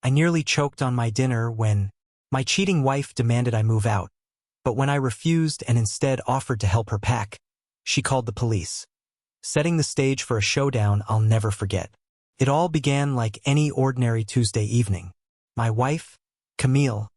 I nearly choked on my dinner when my cheating wife demanded I move out. But when I refused and instead offered to help her pack, she called the police, setting the stage for a showdown I'll never forget. It all began like any ordinary Tuesday evening. My wife, Camille,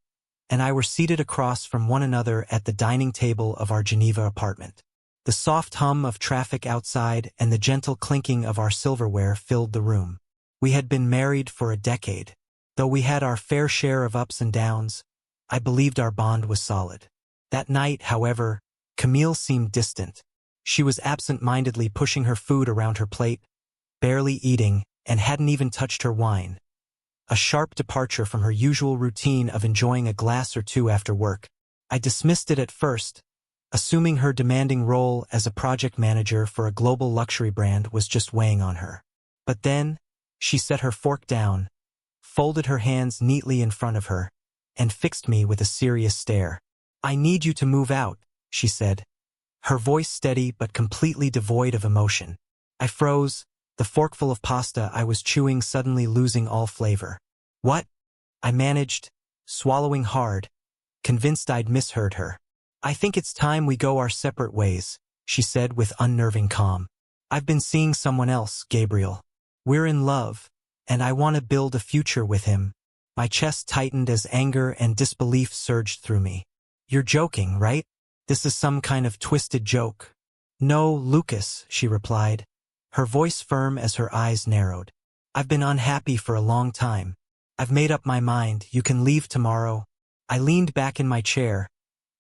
and I were seated across from one another at the dining table of our Geneva apartment. The soft hum of traffic outside and the gentle clinking of our silverware filled the room. We had been married for a decade. Though we had our fair share of ups and downs, I believed our bond was solid. That night, however, Camille seemed distant. She was absent-mindedly pushing her food around her plate, barely eating, and hadn't even touched her wine. A sharp departure from her usual routine of enjoying a glass or two after work. I dismissed it at first, assuming her demanding role as a project manager for a global luxury brand was just weighing on her. But then, she set her fork down, folded her hands neatly in front of her, and fixed me with a serious stare. "I need you to move out," she said, her voice steady but completely devoid of emotion. I froze, the forkful of pasta I was chewing suddenly losing all flavor. "What?" I managed, swallowing hard, convinced I'd misheard her. "I think it's time we go our separate ways," she said with unnerving calm. "I've been seeing someone else, Gabriel. We're in love, and I want to build a future with him." My chest tightened as anger and disbelief surged through me. "You're joking, right? This is some kind of twisted joke." "No, Lucas," she replied, her voice firm as her eyes narrowed. "I've been unhappy for a long time. I've made up my mind. You can leave tomorrow." I leaned back in my chair,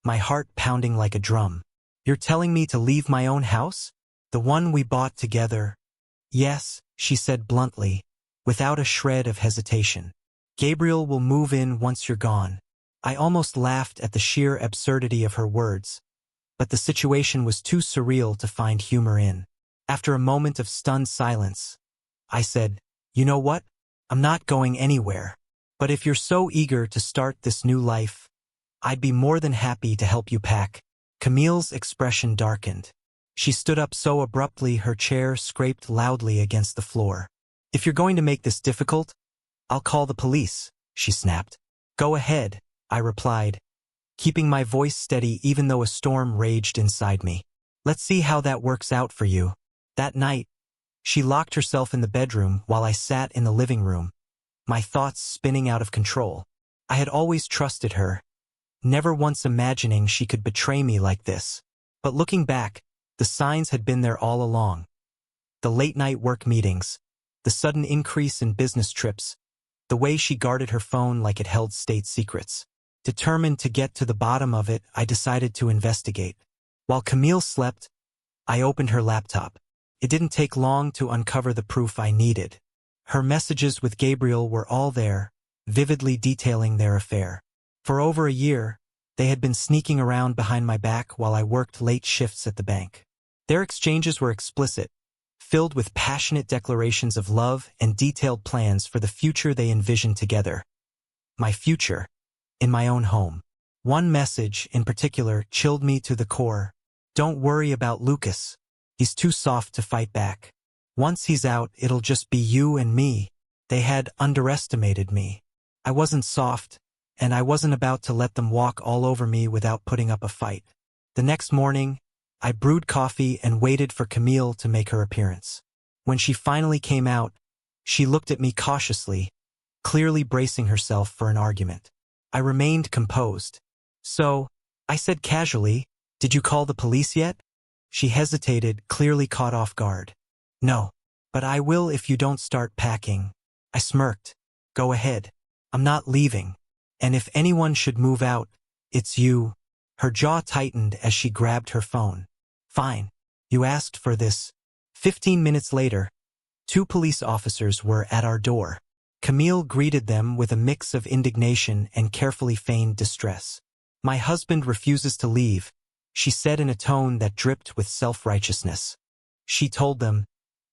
my heart pounding like a drum. "You're telling me to leave my own house? The one we bought together?" "Yes," she said bluntly, without a shred of hesitation. "Gabriel will move in once you're gone." I almost laughed at the sheer absurdity of her words, but the situation was too surreal to find humor in. After a moment of stunned silence, I said, "You know what? I'm not going anywhere. But if you're so eager to start this new life, I'd be more than happy to help you pack." Camille's expression darkened. She stood up so abruptly her chair scraped loudly against the floor. "If you're going to make this difficult, I'll call the police," she snapped. "Go ahead," I replied, keeping my voice steady even though a storm raged inside me. "Let's see how that works out for you." That night, she locked herself in the bedroom while I sat in the living room, my thoughts spinning out of control. I had always trusted her, never once imagining she could betray me like this. But looking back, the signs had been there all along. The late-night work meetings, the sudden increase in business trips, the way she guarded her phone like it held state secrets. Determined to get to the bottom of it, I decided to investigate. While Camille slept, I opened her laptop. It didn't take long to uncover the proof I needed. Her messages with Gabriel were all there, vividly detailing their affair. For over a year, they had been sneaking around behind my back while I worked late shifts at the bank. Their exchanges were explicit, filled with passionate declarations of love and detailed plans for the future they envisioned together. My future, in my own home. One message, in particular, chilled me to the core. "Don't worry about Lucas. He's too soft to fight back. Once he's out, it'll just be you and me." They had underestimated me. I wasn't soft, and I wasn't about to let them walk all over me without putting up a fight. The next morning, I brewed coffee and waited for Camille to make her appearance. When she finally came out, she looked at me cautiously, clearly bracing herself for an argument. I remained composed. "So," I said casually, "did you call the police yet?" She hesitated, clearly caught off guard. "No, but I will if you don't start packing." I smirked. "Go ahead. I'm not leaving. And if anyone should move out, it's you." Her jaw tightened as she grabbed her phone. "Fine. You asked for this." 15 minutes later, 2 police officers were at our door. Camille greeted them with a mix of indignation and carefully feigned distress. "My husband refuses to leave," she said in a tone that dripped with self-righteousness. She told them,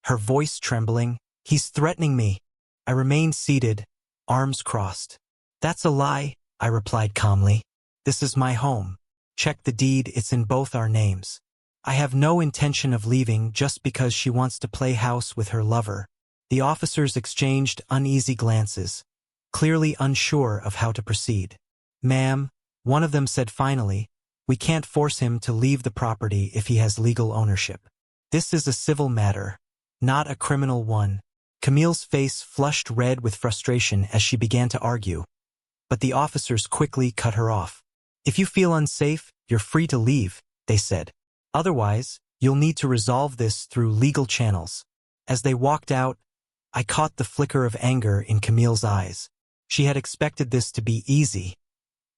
her voice trembling, "He's threatening me." I remained seated, arms crossed. "That's a lie," I replied calmly. "This is my home. Check the deed, it's in both our names. I have no intention of leaving just because she wants to play house with her lover." The officers exchanged uneasy glances, clearly unsure of how to proceed. "Ma'am," one of them said finally, "we can't force him to leave the property if he has legal ownership. This is a civil matter, not a criminal one." Camille's face flushed red with frustration as she began to argue, but the officers quickly cut her off. "If you feel unsafe, you're free to leave," they said. "Otherwise, you'll need to resolve this through legal channels." As they walked out, I caught the flicker of anger in Camille's eyes. She had expected this to be easy,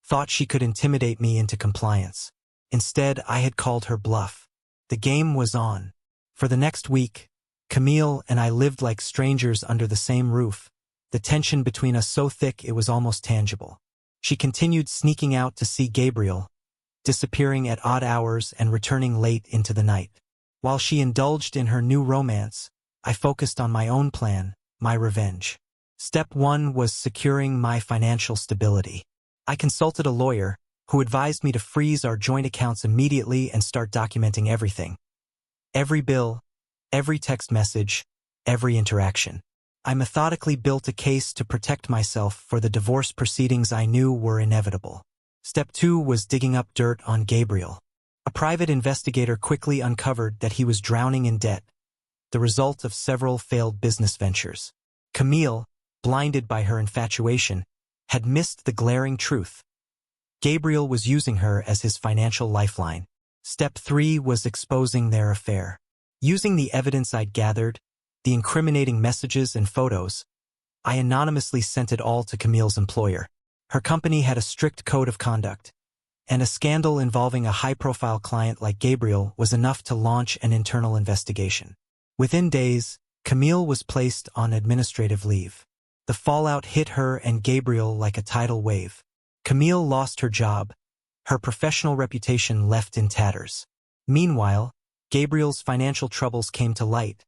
thought she could intimidate me into compliance. Instead, I had called her bluff. The game was on. For the next week, Camille and I lived like strangers under the same roof, the tension between us so thick it was almost tangible. She continued sneaking out to see Gabriel, disappearing at odd hours and returning late into the night. While she indulged in her new romance, I focused on my own plan, my revenge. Step 1 was securing my financial stability. I consulted a lawyer, who advised me to freeze our joint accounts immediately and start documenting everything. Every bill, every text message, every interaction. I methodically built a case to protect myself for the divorce proceedings I knew were inevitable. Step 2 was digging up dirt on Gabriel. A private investigator quickly uncovered that he was drowning in debt, the result of several failed business ventures. Camille, blinded by her infatuation, had missed the glaring truth. Gabriel was using her as his financial lifeline. Step 3 was exposing their affair. Using the evidence I'd gathered, the incriminating messages and photos, I anonymously sent it all to Camille's employer. Her company had a strict code of conduct, and a scandal involving a high-profile client like Gabriel was enough to launch an internal investigation. Within days, Camille was placed on administrative leave. The fallout hit her and Gabriel like a tidal wave. Camille lost her job, her professional reputation left in tatters. Meanwhile, Gabriel's financial troubles came to light,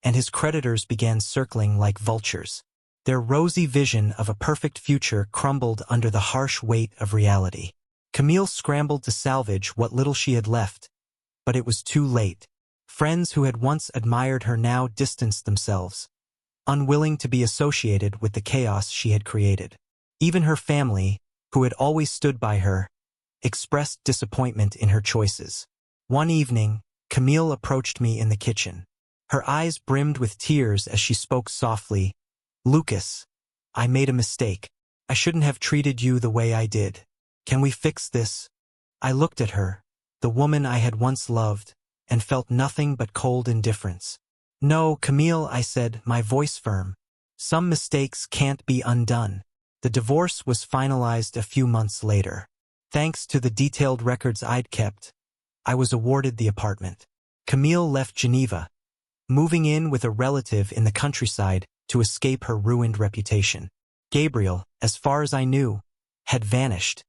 and his creditors began circling like vultures. Their rosy vision of a perfect future crumbled under the harsh weight of reality. Camille scrambled to salvage what little she had left, but it was too late. Friends who had once admired her now distanced themselves, unwilling to be associated with the chaos she had created. Even her family, who had always stood by her, expressed disappointment in her choices. One evening, Camille approached me in the kitchen. Her eyes brimmed with tears as she spoke softly. "Lucas, I made a mistake. I shouldn't have treated you the way I did. Can we fix this?" I looked at her, the woman I had once loved, and felt nothing but cold indifference. "No, Camille," I said, my voice firm. "Some mistakes can't be undone." The divorce was finalized a few months later. Thanks to the detailed records I'd kept, I was awarded the apartment. Camille left Geneva, moving in with a relative in the countryside to escape her ruined reputation. Gabriel, as far as I knew, had vanished,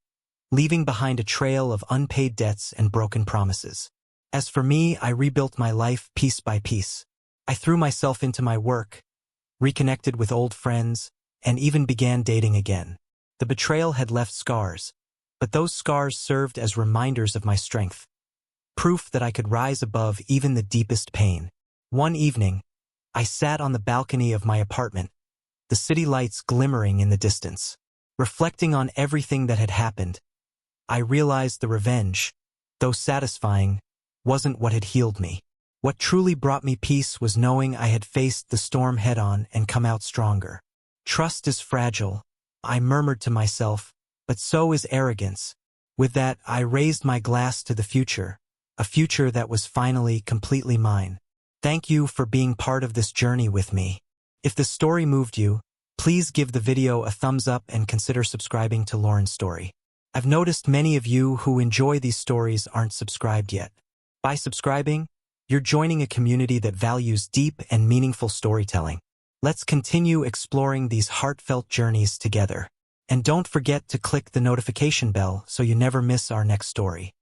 leaving behind a trail of unpaid debts and broken promises. As for me, I rebuilt my life piece by piece. I threw myself into my work, reconnected with old friends, and even began dating again. The betrayal had left scars, but those scars served as reminders of my strength, proof that I could rise above even the deepest pain. One evening, I sat on the balcony of my apartment, the city lights glimmering in the distance. Reflecting on everything that had happened, I realized the revenge, though satisfying, wasn't what had healed me. What truly brought me peace was knowing I had faced the storm head-on and come out stronger. Trust is fragile, I murmured to myself, but so is arrogance. With that, I raised my glass to the future, a future that was finally completely mine. Thank you for being part of this journey with me. If the story moved you, please give the video a thumbs up and consider subscribing to Lauren's story. I've noticed many of you who enjoy these stories aren't subscribed yet. By subscribing, you're joining a community that values deep and meaningful storytelling. Let's continue exploring these heartfelt journeys together. And don't forget to click the notification bell so you never miss our next story.